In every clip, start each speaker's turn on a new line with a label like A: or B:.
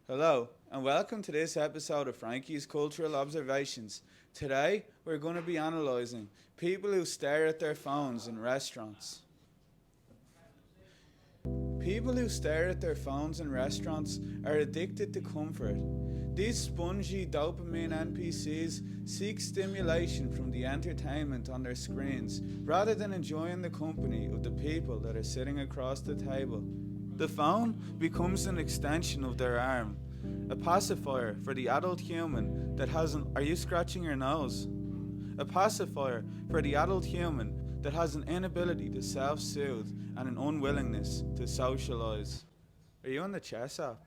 A: Hello, and welcome to this episode of Frankie's Cultural Observations. Today, we're going to be analysing people who stare at their phones in restaurants. People who stare at their phones in restaurants are addicted to comfort. These spongy dopamine NPCs seek stimulation from the entertainment on their screens rather than enjoying the company of the people that are sitting across the table. The phone becomes an extension of their arm, a pacifier for the adult human that has an... Are you scratching your nose? A pacifier for the adult human that has an inability to self-soothe and an unwillingness to socialise. Are you on the chess app?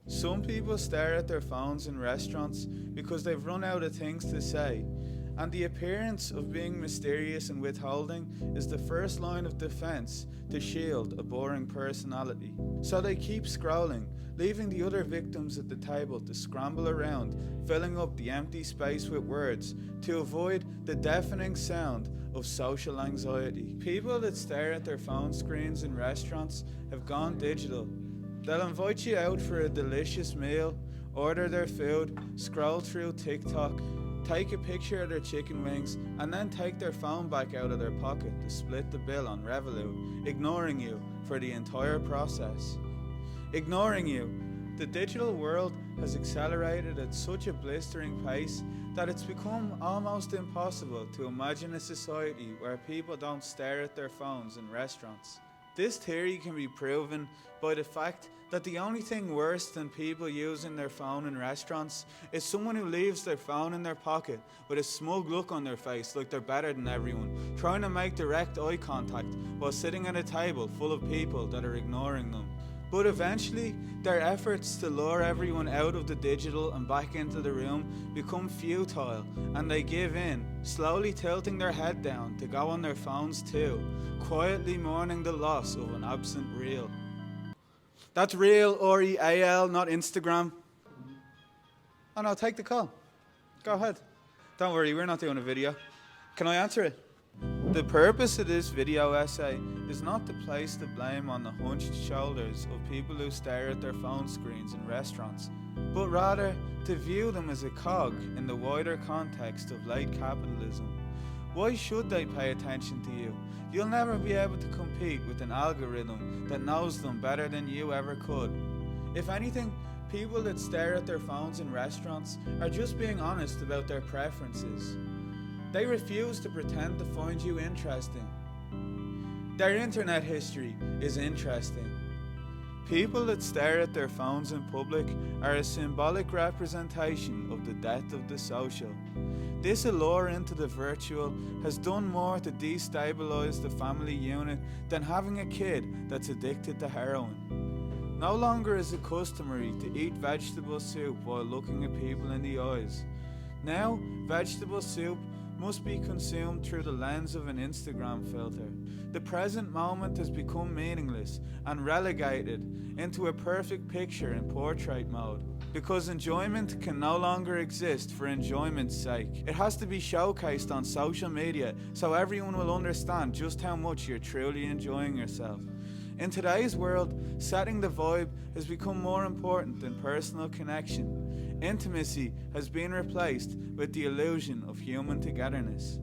A: Some people stare at their phones in restaurants because they've run out of things to say, and the appearance of being mysterious and withholding is the first line of defense to shield a boring personality. So they keep scrolling, leaving the other victims at the table to scramble around, filling up the empty space with words to avoid the deafening sound of social anxiety. People that stare at their phone screens in restaurants have gone digital. They'll invite you out for a delicious meal, order their food, scroll through TikTok, take a picture of their chicken wings, and then take their phone back out of their pocket to split the bill on Revolut, ignoring you for the entire process. Ignoring you. The digital world has accelerated at such a blistering pace that it's become almost impossible to imagine a society where people don't stare at their phones in restaurants. This theory can be proven by the fact that the only thing worse than people using their phone in restaurants is someone who leaves their phone in their pocket with a smug look on their face like they're better than everyone, trying to make direct eye contact while sitting at a table full of people that are ignoring them. But eventually, their efforts to lure everyone out of the digital and back into the room become futile, and they give in, slowly tilting their head down to go on their phones too, quietly mourning the loss of an absent reel. That's real, R-E-A-L, not Instagram. Oh no, take the call. Go ahead. Don't worry, we're not doing a video. Can I answer it? The purpose of this video essay is not to place the blame on the hunched shoulders of people who stare at their phone screens in restaurants, but rather to view them as a cog in the wider context of late capitalism. Why should they pay attention to you? You'll never be able to compete with an algorithm that knows them better than you ever could. If anything, people that stare at their phones in restaurants are just being honest about their preferences. They refuse to pretend to find you interesting. Their internet history is interesting. People that stare at their phones in public are a symbolic representation of the death of the social. This allure into the virtual has done more to destabilize the family unit than having a kid that's addicted to heroin. No longer is it customary to eat vegetable soup while looking at people in the eyes. Now, vegetable soup must be consumed through the lens of an Instagram filter. The present moment has become meaningless and relegated into a perfect picture in portrait mode. Because enjoyment can no longer exist for enjoyment's sake. It has to be showcased on social media so everyone will understand just how much you're truly enjoying yourself. In today's world, setting the vibe has become more important than personal connection. Intimacy has been replaced with the illusion of human togetherness.